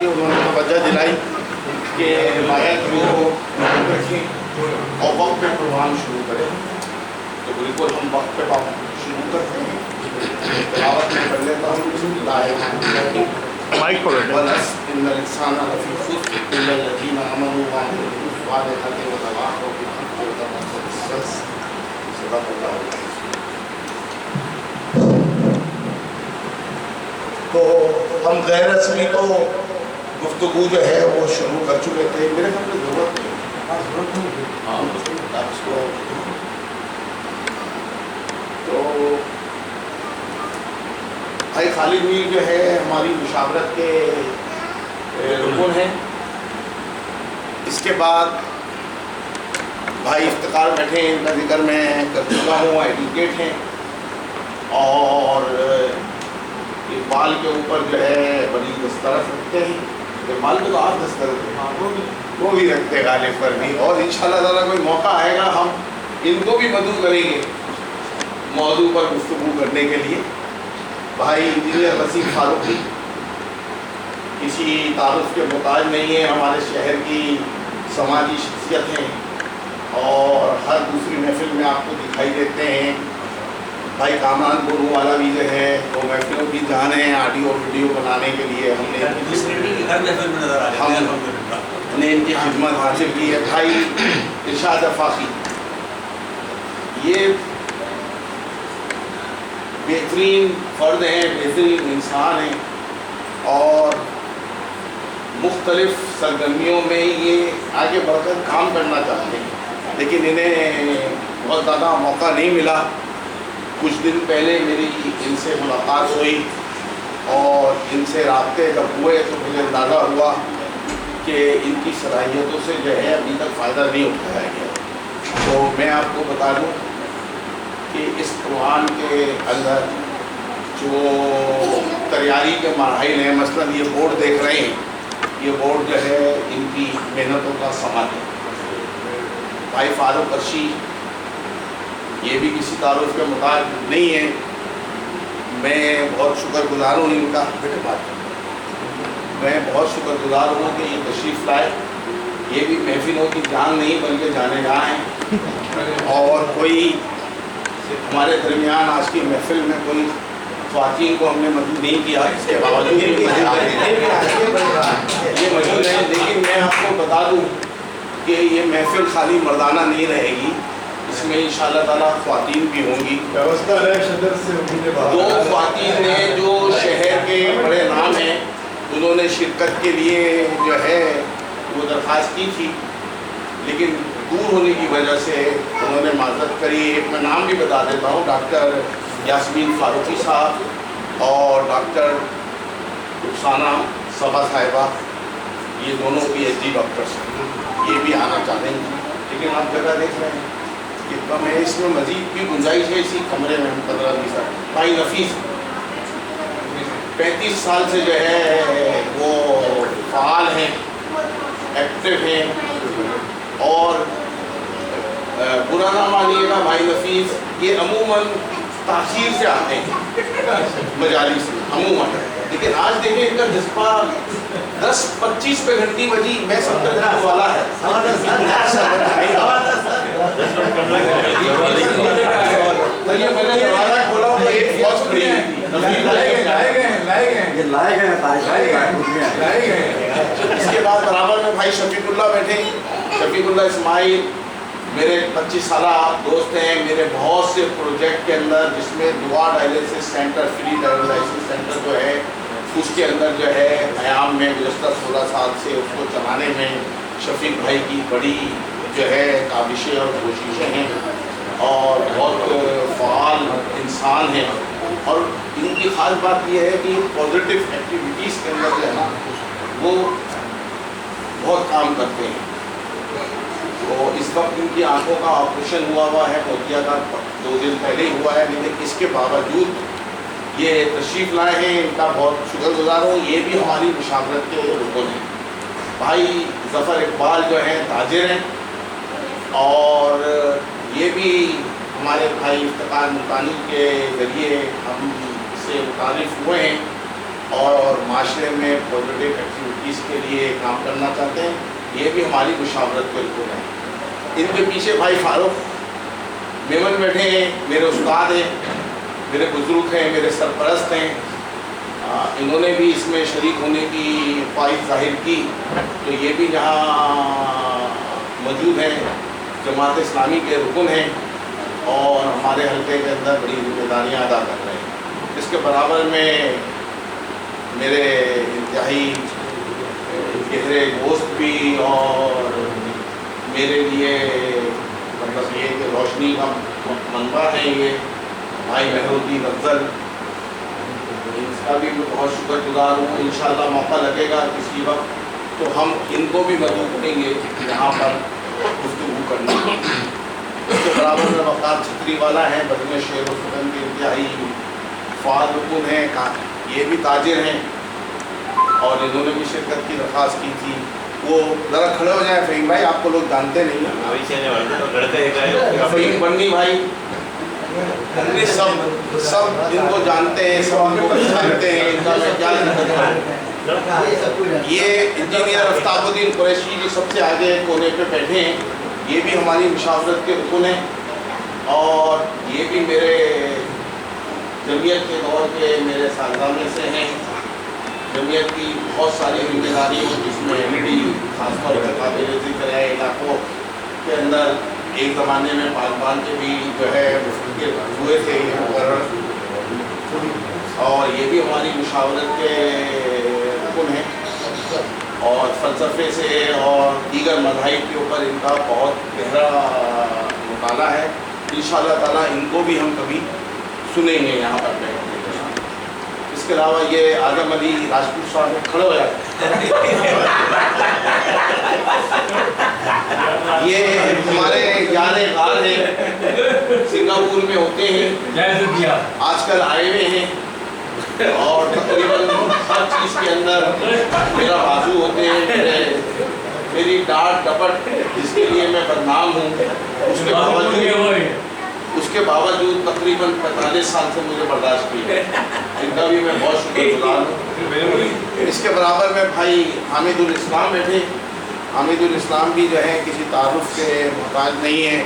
انہوں نے توجہ دلائی کہ مائک جو رکھیں اور وقت پہ پروگرام شروع کریں، تو بالکل ہم وقت پہ شروع کرتے ہیں۔ تلاوت میں پڑھ لیتا ہوں بسم اللہ الرحمن الرحیم مائک پکڑ ونس ان الانسان لفی خسر الا الذین آمنوا وعملوا الصالحات وتواصوا بالحق وتواصوا بالصبر صدق اللہ العظیم۔ تو ہم غیر رسمی تو گفتگو جو ہے وہ شروع کر چکے تھے، میرے خیال میں ضرورت نہیں ہاں اس کو تو بھائی خالد میر جو ہے ہماری مشاورت کے رکن ہیں۔ اس کے بعد بھائی افتخار بیٹھے ہیں، ان کا ذکر میں کر چکا ہوں، ایڈوکیٹ ہیں اور اقبال کے اوپر جو ہے بڑی دسترس رکھتے ہیں۔ اقبال کو تو آپ دسترس ہیں، وہ بھی رکھتے غالب پر بھی، اور انشاءاللہ تعالیٰ کوئی موقع آئے گا ہم ان کو بھی مدعو کریں گے موضوع پر گفتگو کرنے کے لیے۔ بھائی انجینئر وسیم فاروقی کسی تعارف کے محتاج نہیں ہے، ہمارے شہر کی سماجی شخصیت ہیں اور ہر دوسری محفل میں آپ کو دکھائی دیتے ہیں۔ بھائی کامران گورو والا بھی جو ہے وہ محفلوں کی جان ہے، آڈیو اور ویڈیو بنانے کے لیے ہم نے ان کی خدمت حاصل کی ہے۔ بھائی ارشاد افاقی یہ بہترین فرد ہیں، بہترین انسان ہیں اور مختلف سرگرمیوں میں یہ آگے بڑھ کر کام کرنا چاہتے ہیں، لیکن انہیں بہت زیادہ موقع نہیں ملا۔ کچھ دن پہلے میری ان سے ملاقات ہوئی اور ان سے رابطے جب ہوئے تو مجھے اندازہ ہوا کہ ان کی صلاحیتوں سے جو ہے ابھی تک فائدہ نہیں اٹھایا گیا۔ تو میں آپ کو بتا دوں کہ اس قرآن کے اندر جو تیاری کے مراحل ہیں، مثلاً یہ بورڈ دیکھ رہے ہیں، یہ بورڈ جو ہے ان کی محنتوں کا ثمر ہے۔ بھائی فاروق عرشی یہ بھی کسی تعارف کے محتاج نہیں ہے، میں بہت شکر گزار ہوں ان کا، میں بہت شکر گزار ہوں کہ یہ تشریف لائے۔ یہ بھی محفلوں کی جان نہیں بلکہ جانے جاں ہیں، اور کوئی ہمارے درمیان آج کی محفل میں کوئی خواتین کو ہم نے مدعو نہیں کیا، اس کے باوجود یہ موجود ہے۔ لیکن میں آپ کو بتا دوں کہ یہ محفل خالی مردانہ نہیں رہے گی، اس میں انشاءاللہ تعالیٰ خواتین بھی ہوں گی۔ دو خواتین نے جو شہر کے بڑے نام ہیں، انہوں نے شرکت کے لیے جو ہے وہ درخواست کی تھی، لیکن دور ہونے کی وجہ سے انہوں نے معذرت کری۔ ایک میں نام بھی بتا دیتا ہوں، ڈاکٹر یاسمین فاروقی صاحب اور ڈاکٹر رخسانہ صبا صاحبہ، یہ دونوں پی ایچ ڈی ڈاکٹرس ہیں، یہ بھی آنا چاہیں گے، لیکن آپ جگہ دیکھ رہے ہیں کہ کم ہے، اس میں مزید بھی گنجائش ہے اسی کمرے میں ہم 15-20 سال۔ بھائی نفیس 35 سال سے جو ہے وہ فعال ہیں، ایکٹیو ہیں، اور برا نہ مانیے گا بھائی نفیس یہ عموماً تاخیر سے آتے ہیں مجالس میں عموماً، لیکن آج دیکھیں ان کا جذبہ 10-25 پہ گھنٹی بجی، میں 70 والا ہے۔ یہ میں نے دروازہ کھولا تو ایک فوج کھڑی اس کے بعد برابر میں بھائی شفیق اللہ بیٹھے، شفیق اللہ اسماعیل میرے 25 سالہ دوست ہیں، میرے بہت سے پروجیکٹ کے اندر جس میں دعا dialysis centre, free dialysis centre جو ہے اس کے اندر جو ہے قیام میں گزشتہ 16 سال سے اس کو چلانے میں شفیق بھائی کی بڑی جو ہے کاوشیں اور کوششیں ہیں، اور بہت فعال انسان ہیں، اور ان کی خاص بات یہ ہے کہ پازیٹیو ایکٹیویٹیز کے اندر جو ہے نا وہ بہت کام کرتے ہیں۔ تو اس وقت ان کی آنکھوں کا آپریشن ہوا ہے، موتیہ کا 2 دن پہلے ہی ہوا ہے، لیکن اس کے باوجود یہ تشریف لائے ہیں، ان کا بہت شکر گزار ہوں۔ یہ بھی ہماری مشاورت کے رکن ہیں۔ بھائی ظفر اقبال جو ہیں تاجر ہیں، اور یہ بھی ہمارے بھائی افتخار ملتانی کے ذریعے ہم سے متعارف ہوئے ہیں، اور معاشرے میں پازیٹیو ایکٹیویٹیز لیے کام کرنا چاہتے ہیں، یہ بھی ہماری مشاورت کے رکن ہے۔ ان کے پیچھے بھائی فاروق میمن بیٹھے ہیں، میرے استاد ہیں، میرے بزرگ ہیں، میرے سرپرست ہیں، انہوں نے بھی اس میں شریک ہونے کی خواہش ظاہر کی، تو یہ بھی جہاں موجود ہیں جماعت اسلامی کے رکن ہیں اور ہمارے حلقے کے اندر بڑی ذمہ داریاں ادا کر رہے ہیں۔ اس کے برابر میں میرے انتہائی گہرے دوست بھی اور میرے لیے مطلب یہ کہ روشنی کا منبع ہے یہ بھائی مہرالدین افضل، اس کا بھی میں بہت شکر گزار ہوں۔ انشاءاللہ موقع لگے گا کسی وقت تو ہم ان کو بھی مدعو کریں گے یہاں پر گفتگو کرنے۔ اس کے برابر میں وقار چھتری والا ہے، بدن شعر و سخن کے انتہائی فعال رکن ہیں، یہ بھی تاجر ہیں اور انہوں نے بھی شرکت کی درخواست کی تھی۔ وہ ذرا کھڑے ہو جائیں فہیم بھائی، آپ کو لوگ جانتے نہیں ہیں، فہیم بنی بھائی سب ان کو جانتے ہیں، سب ان کو جانتے ہیں، ان کا میں کیا ذکر کروں۔ یہ انجینئر آفتاب الدین قریشی جو سب سے آگے کونے پہ بیٹھے ہیں، یہ بھی ہماری مشاورت کے رکن ہیں اور یہ بھی میرے جمعیت کے دور کے میرے ساتھیوں میں سے ہیں۔ جمعیت کی بہت ساری ذمہ داری ہے جس میں بھی خاص طور پہ قابل ذکر ہے، علاقوں کے اندر ایک زمانے میں پاکبان کے بھی جو ہے مفکر ہوئے تھے یہ مقرر، اور یہ بھی ہماری مشاورت کے رکن ہیں اور فلسفے سے اور دیگر مذاہب کے اوپر ان کا بہت گہرا مطالعہ ہے۔ انشاءاللہ تعالیٰ ان کو بھی ہم کبھی سنیں گے یہاں پر بیٹھ کے۔ اس کے علاوہ یہ اعظم علی راجپوت صاحب میں کھڑے ہو جاتے، یہ ہمارے یار غار ہیں، سنگاپور میں ہوتے ہیں، آج کل آئے ہوئے ہیں اور تقریباً ہر چیز کے اندر میرا بازو ہوتے ہیں، میری ڈانٹ ڈپٹ جس کے لیے میں بدنام ہوں، اس کے باوجود تقریباً 45 سال سے مجھے برداشت کی ہے، ان کا بھی میں بہت شکر گزار ہوں۔ اس کے برابر میں بھائی حامد الاسلام بیٹھے، حامد الاسلام بھی جو ہے کسی تعارف کے محتاج نہیں ہے،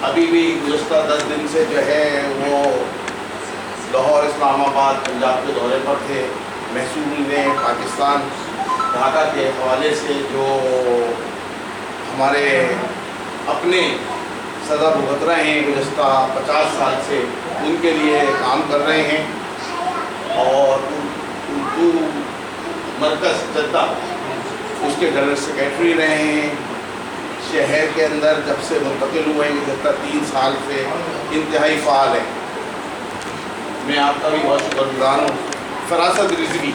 ابھی بھی گزشتہ 10 دن سے جو ہے وہ لاہور، اسلام آباد، پنجاب کے دورے پر تھے۔ محصول نے پاکستان ڈھاکہ کے حوالے سے جو ہمارے اپنے سزا بھگت رہے ہیں گزشتہ 50 سال سے، ان کے لیے کام کر رہے ہیں اور اردو مرکز جدہ اس کے جنرل سیکریٹری رہے ہیں۔ شہر کے اندر جب سے منتقل ہوئے ہیں گزشتہ 3 سال سے انتہائی فعال ہیں، میں آپ کا بھی بہت شکر گزار ہوں۔ فراست رضوی،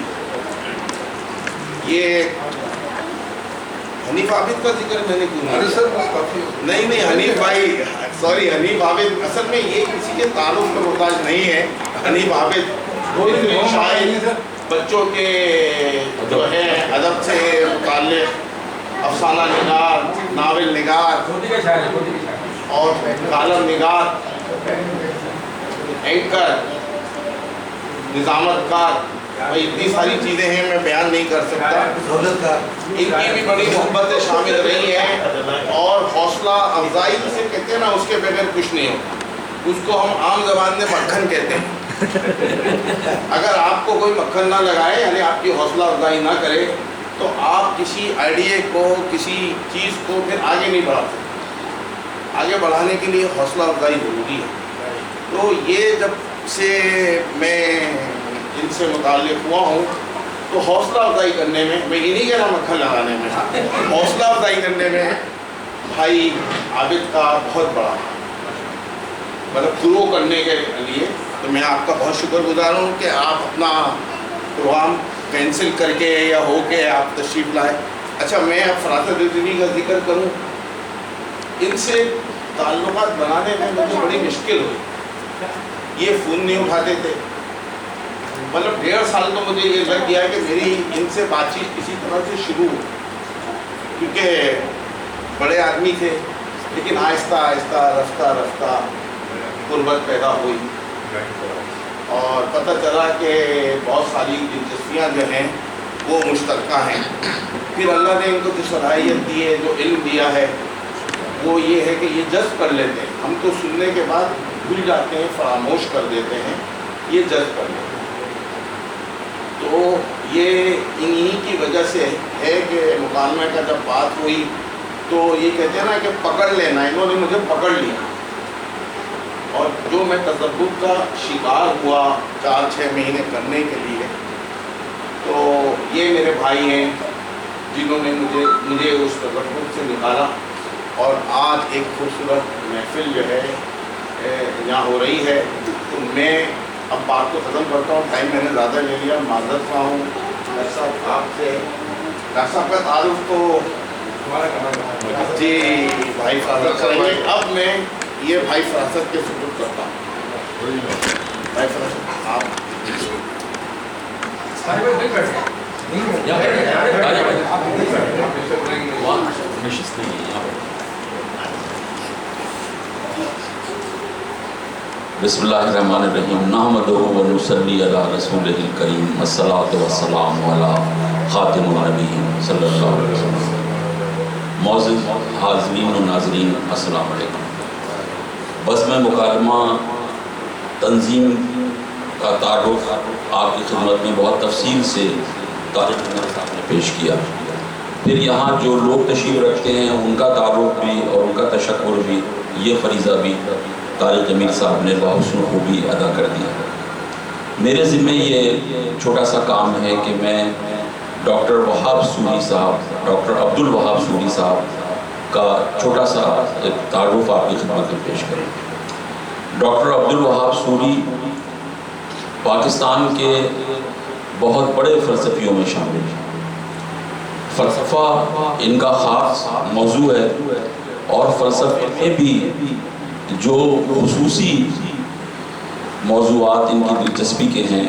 یہ حنیف عابد کا ذکر میں نے کیوں نہیں حنیف بھائی سوری، حنیف عابد اصل میں یہ کسی کے تعلق کا محتاج نہیں ہے۔ حنیف عابد شاید بچوں کے جو ہے ادب سے متعلق افسانہ نگار، ناول نگار اور کالم نگار، اینکر، نظامت کار، بھائی اتنی ساری چیزیں ہیں میں بیان نہیں کر سکتا۔ ان کی بھی بڑی محبتیں شامل رہی ہیں اور حوصلہ افزائی سے کہتے ہیں نا، اس کے بغیر کچھ نہیں ہوتا۔ اس کو ہم عام زبان میں مکھن کہتے ہیں۔ اگر آپ کو کوئی مکھن نہ لگائے، یعنی آپ کی حوصلہ افزائی نہ کرے، تو آپ کسی آئیڈیا کو، کسی چیز کو پھر آگے نہیں بڑھا سکتے۔ آگے بڑھانے کے لیے حوصلہ افزائی ضروری ہے۔ تو یہ جب سے میں ان سے متعلق ہوا ہوں تو حوصلہ افزائی کرنے میں یہ نہیں کہہ رہا مکھن لگانے میں، حوصلہ افزائی کرنے میں بھائی عابد کا بہت بڑا مطلب گرو کرنے کے لیے، تو میں آپ کا بہت شکر گزار ہوں کہ آپ اپنا پروگرام کینسل کر کے یا ہو کے آپ تشریف لائے۔ اچھا، میں اب فراست رضوی کا ذکر کروں، ان سے تعلقات بنانے میں مجھے بڑی مشکل ہوئی۔ یہ فون نہیں اٹھاتے تھے، مطلب 1.5 سال تو مجھے یہ لگ گیا کہ میری ان سے بات چیت کسی طرح سے شروع ہو، کیونکہ بڑے آدمی تھے، لیکن آہستہ آہستہ رفتہ رفتہ قربت پیدا ہوئی اور پتہ چلا کہ بہت ساری دلچسپیاں جو ہیں وہ مشترکہ ہیں۔ پھر اللہ نے ان کو جو صلاحیت دی ہے، جو علم دیا ہے، وہ یہ ہے کہ یہ جذب کر لیتے ہیں. ہم تو سننے کے بعد بھول جاتے ہیں، فراموش کر دیتے ہیں، یہ جذب کر لیتے ہیں. تو یہ انہی کی وجہ سے ہے کہ مکالمے کا جب بات ہوئی تو یہ کہتے ہیں نا کہ پکڑ لینا، انہوں نے مجھے پکڑ لیا. اور جو میں تذبذب کا شکار ہوا 4-6 مہینے کرنے کے لیے، تو یہ میرے بھائی ہیں جنہوں نے مجھے اس تذبذب سے نکالا. اور آج ایک خوبصورت محفل جو ہے یہاں ہو رہی ہے. تو میں اب بات کو ختم کرتا ہوں، ٹائم میں نے زیادہ لے لیا، معذرت خواہ ہوں. ڈاکٹر صاحب آپ سے، ڈاکٹر صاحب کا تعارف تو جی بھائی فراست کریں گے. اب میں یہ بھائی فراست کے سپرد کرتا ہوں. بھائی فراست آپ بسم اللہ الرحمن الرحیم. نحمدہ و نصلی علی رسولہ الکریم. الصلاۃ والسلام علی خاتم النبیین صلی اللہ علیہ وسلم. معزز حاضرین و ناظرین، السلام علیکم. بس میں مکالمہ تنظیم کا تعارف آپ کی خدمت میں بہت تفصیل سے طارق عمر صاحب نے پیش کیا. پھر یہاں جو لوگ تشریف رکھتے ہیں ان کا تعارف بھی اور ان کا تشکر بھی، یہ فریضہ بھی طارق امیر صاحب نے بحسن خوبی ادا کر دیا. میرے ذمہ یہ چھوٹا سا کام ہے کہ میں ڈاکٹر وہاب سوری صاحب، ڈاکٹر عبد الوہاب سوری صاحب کا چھوٹا سا ایک تعارف آپ کی خدمت میں پیش کروں. ڈاکٹر عبد الوہاب سوری پاکستان کے بہت بڑے فلسفیوں میں شامل ہیں. فلسفہ ان کا خاص موضوع ہے، اور فلسفے میں بھی جو خصوصی موضوعات ان کی دلچسپی کے ہیں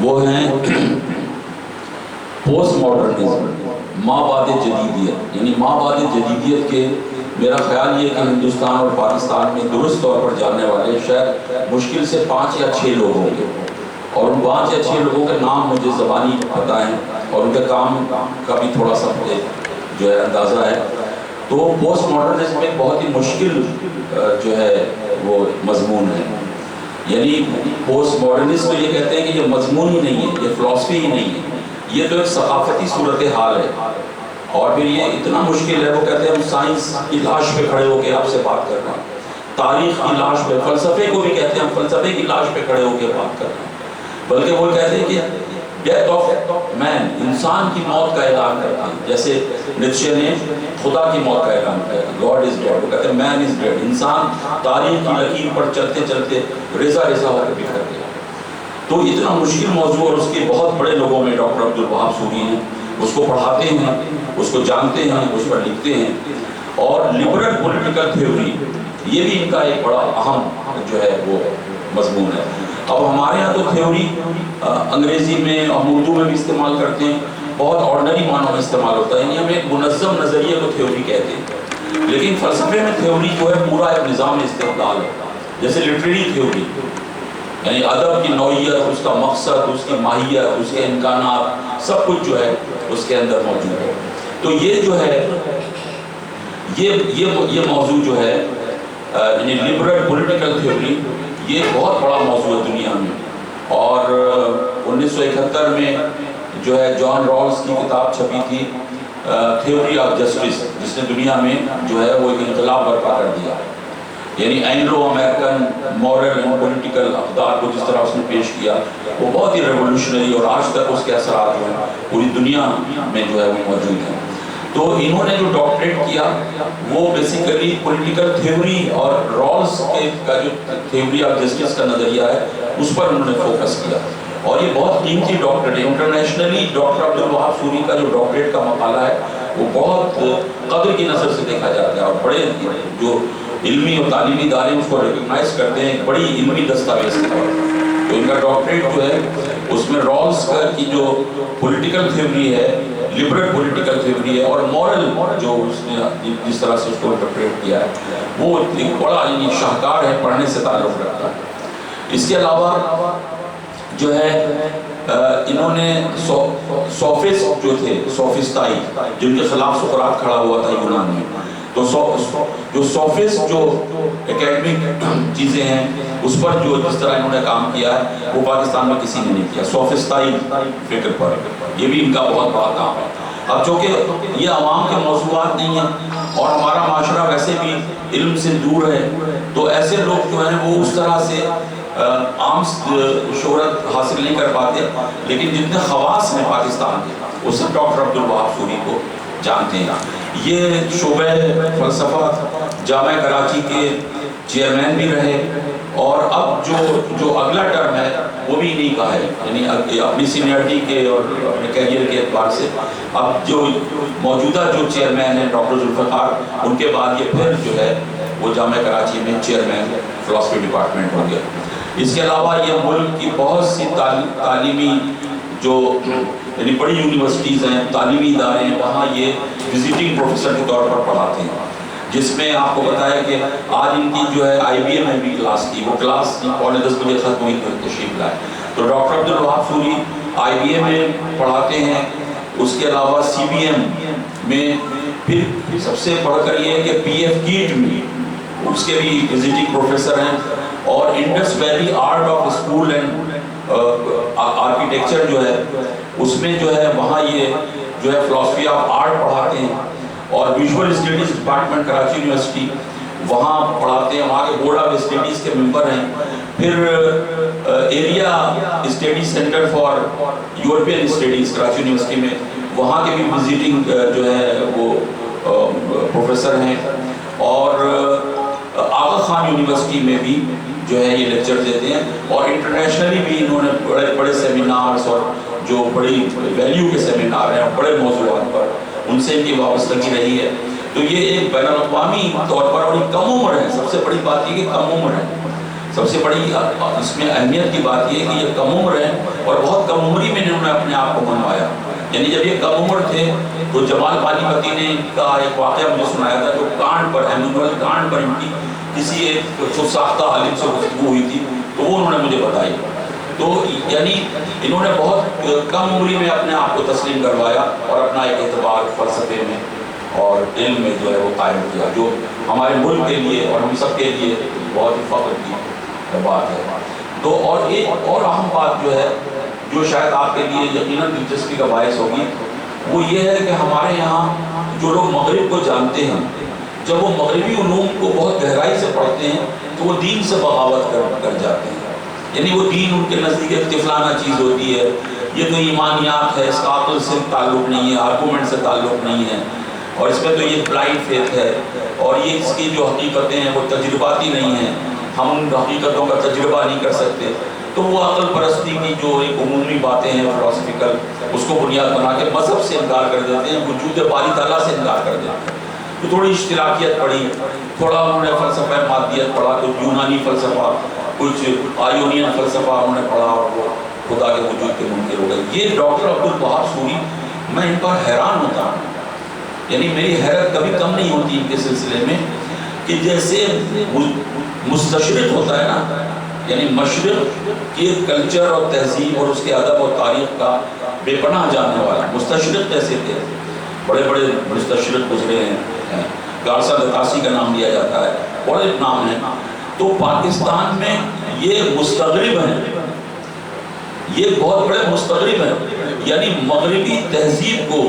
وہ ہیں پوسٹ ماڈرنزم، مابعد جدیدیت. یعنی مابعد جدیدیت کے میرا خیال یہ کہ ہندوستان اور پاکستان میں درست طور پر جاننے والے شاید مشکل سے 5 یا 6 لوگ ہوں گے، اور ان 5 یا 6 لوگوں کے نام مجھے زبانی پتہ ہیں اور ان کے کام کا بھی تھوڑا سا جو ہے اندازہ ہے. تو پوسٹ ماڈرنزم ایک بہت ہی مشکل جو ہے وہ مضمون ہے. یعنی پوسٹ ماڈرنسٹ تو یہ کہتے ہیں کہ یہ مضمون ہی نہیں ہے، یہ فلسفی ہی نہیں ہے، یہ تو ایک ثقافتی صورتحال ہے. اور پھر یہ اتنا مشکل ہے، وہ کہتے ہیں ہم سائنس کی لاش پہ کھڑے ہو کے آپ سے بات کر رہے ہیں، تاریخ کی لاش پہ، فلسفے کو بھی کہتے ہیں ہم فلسفے کی لاش پہ کھڑے ہو کے بات کر رہے ہیں. بلکہ وہ کہتے ہیں کہ ڈیتھ آف مین، انسان کی موت کا اعلان کرتے ہیں. جیسے نیچے نے خدا کی موت کا اعلان کیا، گاڈ از ڈیڈ، وہ کہتے ہیں مین از ڈیڈ. انسان تاریخ کی لکیر پر چلتے چلتے ریزہ ریزہ ہو کے بکھر گیا. تو اتنا مشکل موضوع، اور اس کے بہت بڑے لوگوں میں ڈاکٹر عبد الوہاب سوری ہیں، اس کو پڑھاتے ہیں، اس کو جانتے ہیں، اس پر لکھتے ہیں. اور لبرل پولیٹیکل تھیوری یہ بھی ان کا ایک بڑا اہم جو ہے وہ مضمون ہے. اب ہمارے یہاں تو تھیوری انگریزی میں اور اردو میں بھی استعمال کرتے ہیں، بہت آرڈنری معنوں میں استعمال ہوتا ہے، یعنی ہم ایک منظم نظریے کو تھیوری کہتے ہیں. لیکن فلسفے میں تھیوری جو ہے پورا ایک نظام استدلال ہے. جیسے لٹریری تھیوری، یعنی ادب کی نوعیت، اس کا مقصد، اس کی ماہیت، اس کے امکانات، سب کچھ جو ہے اس کے اندر موجود ہے. تو یہ جو ہے یہ موضوع جو ہے یعنی لبرل پولیٹیکل تھیوری، یہ بہت بڑا موضوع ہے دنیا میں. اور 1971 میں جو ہے جان رالز کی کتاب چھپی تھی تھیوری آف جسٹس، جس نے دنیا میں جو ہے وہ ایک انقلاب برپا کر دیا. یعنی Anglo American moral and political اقدار کو جس طرح اس نے پیش کیا وہ بہت ہی ریولوشنری، اور آج تک اس کے اثرات جو ہیں پوری دنیا میں جو ہے وہ موجود ہیں. تو انہوں نے جو ڈاکٹریٹ کیا وہ بیسیکلی پولیٹیکل تھیوری اور رالز کا جو تھیوری آف جسٹس کا نظریہ ہے اس پر انہوں نے فوکس کیا. اور یہ بہت قیمتی ڈاکٹریٹ ہے. انٹرنیشنلی ڈاکٹر عبد الوہاب سوری کا جو ڈاکٹریٹ کا مقالہ ہے وہ بہت قدر کی نظر سے دیکھا جاتا ہے، اور بڑے جو علمی اور تعلیمی ادارے اس کو ریکگنائز کرتے ہیں ایک بڑی علمی دستاویز کے طور پر. تو ان کا ڈاکٹریٹ جو ہے اس میں رالز کی جو پولیٹیکل تھیوری ہے، لبرل پولیٹیکل تھیوری ہے، اور مورل جو اس نے جس طرح سے اس کو انٹرپریٹ کیا ہے وہ ایک بڑا یعنی شاہکار ہے، پڑھنے سے تعلق رکھتا ہے. اس کے علاوہ جو ہے انہوں نے سوفسٹ جو تھے، سوفسٹائی، جن کے خلاف سقراط کھڑا ہوا تھا یونان میں، تو جو سوفسٹ جو اکیڈمک چیزیں ہیں اس پر جو جس طرح انہوں نے کام کیا ہے وہ پاکستان میں کسی نے نہیں کیا، سوفسٹائی فکر پر، یہ بھی ان کا بہت بڑا کام ہے۔ اب چونکہ یہ عوام کے موضوعات نہیں ہیں اور ہمارا معاشرہ ویسے بھی علم سے دور ہے، تو ایسے لوگ جو ہیں وہ اس طرح سے عام شہرت حاصل نہیں کر پاتے، لیکن جتنے خواص ہیں پاکستان کے وہ سب ڈاکٹر عبدالوہاب سوری کو جانتے ہیں۔ یہ شعبہ فلسفہ جامعہ کراچی کے چیئرمین بھی رہے، اور اب جو اگلا ٹرم ہے وہ بھی انہی کا ہے، یعنی اپنی سینئرٹی کے اور اپنے کیریئر کے اعتبار سے اب جو موجودہ جو چیئرمین ہیں ڈاکٹر ذوالفقار، ان کے بعد یہ پھر جو ہے وہ جامعہ کراچی میں چیئرمین فلسفی ڈپارٹمنٹ ہوں گے۔ اس کے علاوہ یہ ملک کی بہت سی تعلیمی جو یعنی بڑی یونیورسٹیز ہیں، تعلیمی ادارے ہیں، وہاں یہ وزٹنگ پروفیسر کے طور پر پڑھاتے ہیں، جس میں آپ کو بتایا کہ آج ان کی جو ہے آئی بی ایم میں بھی کلاس کی، وہ کلاس 10:15 بجے ختم ہوئی تو تشریف لائے۔ تو doctor Abdul Wahab sorry I B M میں پڑھاتے ہیں، اس کے علاوہ سی بی ایم میں، پھر سب سے بڑھ کر یہ ہے کہ پی ایف کیٹ میں اس کے بھی وزٹنگ پروفیسر ہیں، اور Indus valley art of school and architecture جو ہے اس میں جو ہے وہاں یہ جو ہے فلسفی آف آرٹ پڑھاتے ہیں، اور visual studies department Karachi university وہاں پڑھاتے ہیں، وہاں کے بورڈ آف اسٹڈیز کے ممبر ہیں۔ پھر area study centre for European studies Karachi university میں، وہاں کے بھی وزٹنگ جو ہے وہ پروفیسر ہیں، اور آغا خان یونیورسٹی میں بھی جو ہے یہ لیکچر دیتے ہیں، اور انٹرنیشنلی بھی انہوں نے بڑے بڑے سیمینارز اور جو بڑی ویلیو کے سیمینار ہیں بڑے موضوعات پر ان سے ان کی وابستگی رہی ہے۔ تو یہ ایک بین الاقوامی طور پر، اور یہ کم عمر ہے، سب سے بڑی بات یہ کہ کم عمر ہے، سب سے بڑی اس میں اہمیت کی بات یہ ہے کہ یہ کم عمر ہے، اور بہت کم عمری میں انہوں نے اپنے آپ کو منوایا۔ یعنی جب یہ کم عمر تھے تو جمال پانی پتی نے کا ایک واقعہ مجھے سنایا تھا، جو کانٹ پر ایمانوئل کانٹ پر ان کی کسی ایک خود ساختہ عالم سے گفتگو ہوئی تھی، تو وہ انہوں نے مجھے بتائی۔ تو یعنی انہوں نے بہت کم عمری میں اپنے آپ کو تسلیم کروایا اور اپنا ایک اعتبار فلسفے میں اور علم میں جو ہے وہ قائم کیا، جو ہمارے ملک کے لیے اور ہم سب کے لیے بہت ہی فخر کی بات ہے۔ تو اور ایک اور اہم بات جو ہے جو شاید آپ کے لیے یقیناً دلچسپی کا باعث ہوگی، وہ یہ ہے کہ ہمارے یہاں جو لوگ مغرب کو جانتے ہیں، جب وہ مغربی علوم کو بہت گہرائی سے پڑھتے ہیں تو وہ دین سے بغاوت کر جاتے ہیں، یعنی وہ دین ان کے نزدیک ایک طفلانہ چیز ہوتی ہے، یہ تو ایمانیات ہے، اس کا عقل سے تعلق نہیں ہے، آرگومنٹ سے تعلق نہیں ہے، اور اس میں تو یہ بلائنڈ فیتھ ہے، اور یہ اس کی جو حقیقتیں ہیں وہ تجرباتی نہیں ہیں، ہم ان حقیقتوں کا تجربہ نہیں کر سکتے۔ تو وہ عقل پرستی کی جو ایک عمومی باتیں ہیں فلسفیکل، اس کو بنیاد بنا کے مذہب سے انکار کر دیتے ہیں، وجود باری تعالیٰ سے انکار کر دیتے ہیں۔ تو تھوڑی اشتراکیت پڑھی، تھوڑا انہوں نے فلسفہ مادیت پڑھا، کچھ یونانی فلسفہ، کچھ آیونین فلسفہ انہوں نے پڑھا، اور وہ خدا کے وجود کے منکر ہو گئے۔ یہ ڈاکٹر عبدالوہاب سوری، میں ان پر حیران ہوتا ہوں، یعنی میری حیرت کبھی کم نہیں ہوتی ان کے سلسلے میں، کہ جیسے مستشرق ہوتا ہے نا، یعنی مشرق کے کلچر اور تہذیب اور اس کے ادب اور تاریخ کا بے پناہ جاننے والا مستشرق جیسے تھے، بڑے بڑے مستشرق گزرے ہیں، گارسا لتاسی کا نام لیا جاتا ہے، بڑے نام ہیں۔ تو پاکستان میں یہ مستغرب ہیں، یہ بہت بڑے مستغرب ہیں، یعنی مغربی تہذیب کو،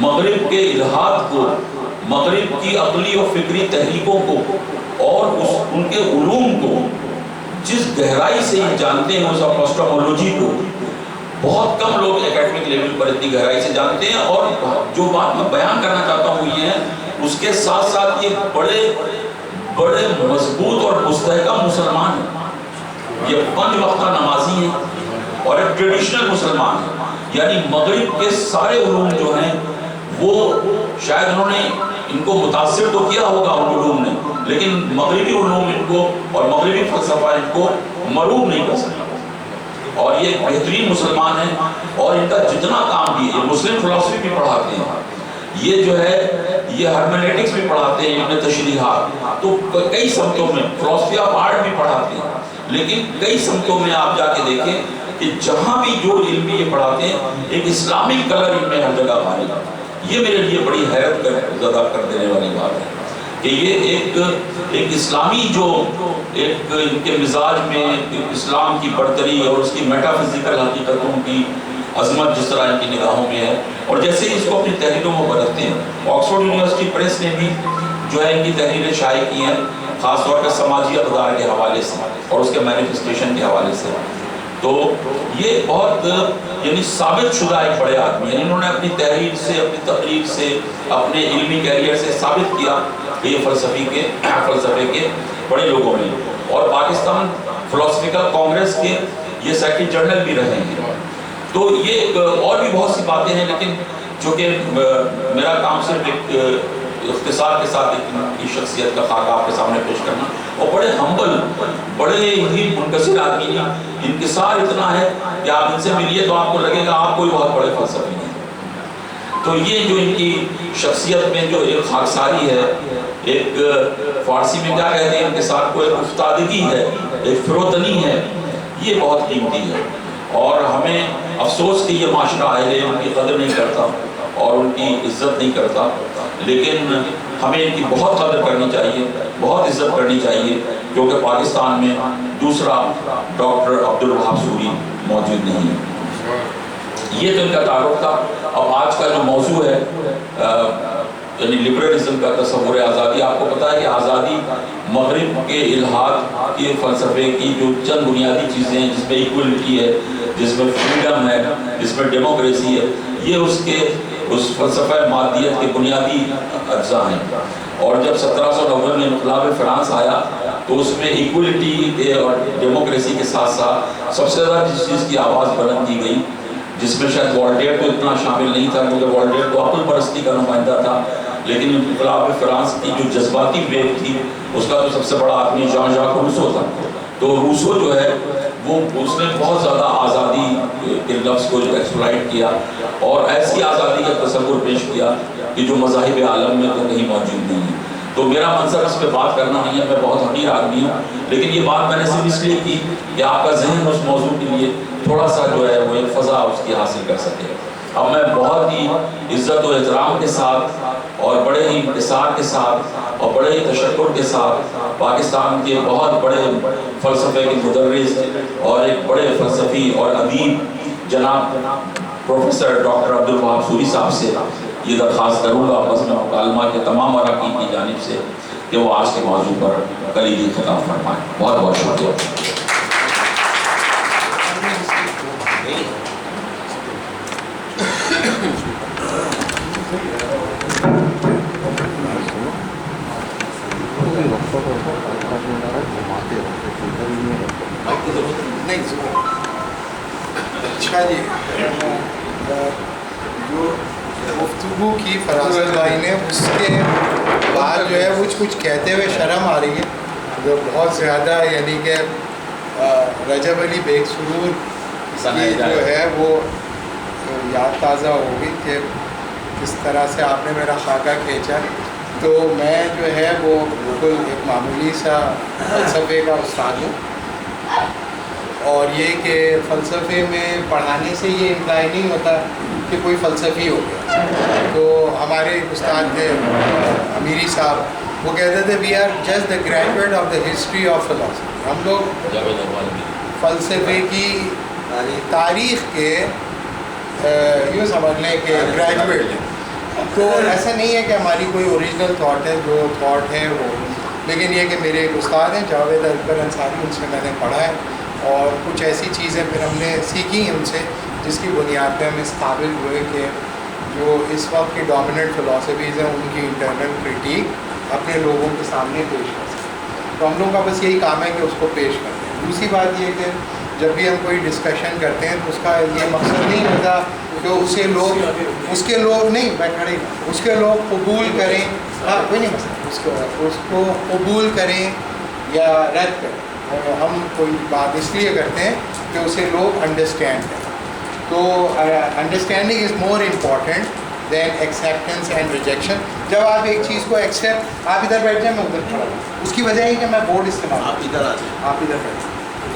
مغرب کے الہات کو، مغرب کی عقلی و فکری تحریکوں کو اور ان کے علوم کو جس گہرائی سے یہ جانتے ہیں، اس اپوسٹامولوجی کو بہت کم لوگ اکیڈمک لیول پر اتنی گہرائی سے جانتے ہیں۔ اور جو بات میں بیان کرنا چاہتا ہوں یہ ہے، اس کے ساتھ ساتھ یہ بڑے بڑے مضبوط اور مستحکم مسلمان ہیں، یہ 5 وقتہ نمازی ہیں اور ایک ٹریڈیشنل مسلمان ہیں، یعنی مغرب کے سارے علوم جو ہیں وہ شاید انہوں نے ان کو متاثر تو کیا ہوگا ان علوم نے، لیکن مغربی علوم ان کو اور مغربی فلسفہ ان کو مروب نہیں کر سکتا، اور یہ بہترین مسلمان ہیں، اور ان کا جتنا کام بھی ہے، یہ مسلم فلسفی بھی پڑھاتے ہیں، یہ جو ہے یہ ہرمینیٹکس بھی پڑھاتے ہیں، علم تشریحات، تو کئی سمتوں میں فلسفی آف آرٹ بھی پڑھاتے ہیں، لیکن کئی سمتوں میں آپ جا کے دیکھیں کہ جہاں بھی جو علم یہ پڑھاتے ہیں ایک اسلامک کلر ان میں ہر جگہ پانی ہے. یہ میرے لیے بڑی حیرت زدہ کر دینے والی بات ہے کہ یہ ایک اسلامی جو ایک ان کے مزاج میں اسلام کی برتری اور اس کی میٹا فزیکل حقیقتوں کی عظمت جس طرح ان کی نگاہوں میں ہے اور جیسے اس کو اپنی تحریروں میں بدلتے ہیں. آکسفورڈ یونیورسٹی پریس نے بھی جو ہے ان کی تحریریں شائع کی ہیں خاص طور پر سماجی اقدار کے حوالے سے اور اس کے مینیفیسٹیشن کے حوالے سے. تو یہ بہت یعنی ثابت شدہ ایک بڑے آدمی ہیں. انہوں نے اپنی تحریر سے اپنی تقریر سے اپنے علمی کیریئر سے ثابت کیا کہ یہ فلسفے کے بڑے لوگوں میں اور پاکستان فلسفیکل کانگریس کے یہ سیکرٹری جنرل بھی رہے ہیں. تو یہ اور بھی بہت سی باتیں ہیں لیکن چونکہ میرا کام صرف ایک اختصار کے ساتھ ایک شخصیت کا خاکہ آپ کے سامنے پیش کرنا اور بڑے ہمبل بڑے ہی منکسر آدمی ہیں. انکسار اتنا ہے کہ آپ ان سے ملیے تو آپ کو لگے گا آپ کوئی بہت بڑے فلسفی ہیں. تو یہ جو ان کی شخصیت میں جو ایک خاکساری ہے ایک فارسی میں کیا کہتے ہیں انکسار کو ایک افتادگی ہے ایک فروتنی ہے یہ بہت قیمتی ہے. اور ہمیں افسوس کہ یہ معاشرہ اہل ان کی قدر نہیں کرتا اور ان کی عزت نہیں کرتا لیکن ہمیں ان کی بہت قدر کرنی چاہیے بہت عزت کرنی چاہیے کیونکہ پاکستان میں دوسرا ڈاکٹر عبدالوہاب سوری موجود نہیں ہے. یہ تو ان کا تعارف تھا. اب آج کا جو موضوع ہے یعنی لبرلزم کا تصور آزادی. آپ کو پتا ہے کہ آزادی مغرب کے الحاد کے فلسفے کی جو چند بنیادی چیزیں ہیں جس میں ایکولیٹی ہے جس میں فریڈم ہے جس میں ڈیموکریسی ہے یہ اس فلسفہ مادیت کے بنیادی اجزاء ہیں. اور جب 1790 میں انقلاب فرانس آیا تو اس میں ایکولیٹی اور ڈیموکریسی کے ساتھ ساتھ سب سے زیادہ جس چیز کی آواز بلند کی گئی جس میں شاید والٹیئر کو اتنا شامل نہیں تھا کیونکہ والٹیئر تو عقل پرستی کا نمائندہ تھا لیکن انقلاب فرانس کی جو جذباتی ویو تھی اس کا تو سب سے بڑا آدمی جان ژاک روسو تھا. تو روسو جو ہے وہ اس نے بہت زیادہ آزادی کے لفظ کو ایکسپلائٹ کیا اور ایسی آزادی کا تصور پیش کیا کہ جو مذاہب عالم میں تو کہیں موجود نہیں ہے. تو میرا منظر اس پہ بات کرنا نہیں ہے میں بہت حقیر آدمی ہوں لیکن یہ بات میں نے صرف اس لیے کی کہ آپ کا ذہن اس موضوع کے لیے تھوڑا سا جو ہے وہ ایک فضا اس کی حاصل کر سکے. اب میں بہت ہی عزت و احترام کے ساتھ اور بڑے ہی انکسار کے ساتھ اور بڑے ہی تشکر کے ساتھ پاکستان کے بہت بڑے فلسفے کے مدرس اور ایک بڑے فلسفی اور ادیب جناب پروفیسر ڈاکٹر عبدالوہاب سوری صاحب سے یہ درخواست کروں گا بس میں مکالمہ کے تمام اراکین کی جانب سے کہ وہ آج کے موضوع پر کلیدی خطاب فرمائیں. بہت بہت شکریہ. اچھا جی جو گفتگو کی فراست بھائی نے اس کے بعد جو ہے کچھ کہتے ہوئے شرم آ رہی ہے جو بہت زیادہ یعنی کہ رجب علی بیگ سرور کی جو ہے وہ یاد تازہ ہو گئی کہ کس طرح سے آپ نے میرا خاکہ کھینچا. تو میں جو ہے وہ بالکل ایک معمولی سا فلسفے کا استاد ہوں اور یہ کہ فلسفے میں پڑھانے سے یہ امپلائی نہیں ہوتا کہ کوئی فلسفی ہو گیا. تو ہمارے استاد تھے امیری صاحب وہ کہتے تھے we are just the graduate of the history of philosophy. ہم لوگ فلسفے کی تاریخ کے یوں سمجھ لیں کہ گریجویٹ ہیں. تو ایسا نہیں ہے کہ ہماری کوئی اوریجنل تھاٹ ہے جو تھاٹ ہے وہ لیکن یہ کہ میرے ایک استاد ہیں جاوید اکبر انصاری ان سے میں نے پڑھا ہے اور کچھ ایسی چیزیں پھر ہم نے سیکھی ہیں ان سے جس کی بنیاد پہ ہم اس قابل ہوئے کہ جو اس وقت کی ڈومیننٹ فلاسفیز ہیں ان کی انٹرنل کرٹیک اپنے لوگوں کے سامنے پیش کر سکیں. تو ہم لوگوں کا بس یہی کام ہے کہ اس کو پیش کرتے ہیں. دوسری بات یہ کہ جب بھی ہم کوئی ڈسکشن کرتے ہیں تو اس کا یہ مقصد نہیں ہوتا کہ اس کے لوگ نہیں میں کھڑے اس کے لوگ قبول کریں کوئی نہیں مسئلہ اس کو قبول کریں یا رد کریں. ہم کوئی بات اس لیے کرتے ہیں کہ اسے لوگ انڈرسٹینڈ کریں. تو understanding is more important than acceptance and rejection. جب آپ ایک چیز کو ایکسیپٹ آپ ادھر بیٹھ جائیں میں ادھر کھڑا ہوں اس کی وجہ ہے کہ میں بورڈ استعمال آپ ادھر آ جائیں آپ ادھر بیٹھ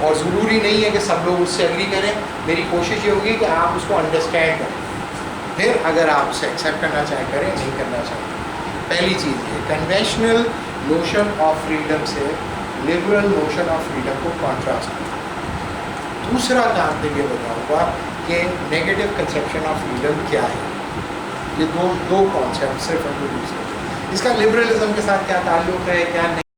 اور ضروری نہیں ہے کہ سب لوگ اس سے ایگری کریں. میری کوشش یہ ہوگی کہ آپ اس کو انڈرسٹینڈ کریں، پھر اگر آپ اسے ایکسیپٹ کرنا چاہیں کریں، نہیں کرنا چاہیں. پہلی چیز یہ کنونشنل نوشن آف فریڈم سے لبرل نوشن آف فریڈم کو کانٹراسٹ کریں. دوسرا کام تو یہ بتاؤں گا کہ نیگیٹو کنسیپشن آف فریڈم کیا ہے. یہ دو کانسیپٹ صرف انٹروڈیوس کریں. اس کا لبرلزم کے ساتھ کیا تعلق ہے کیا نہیں.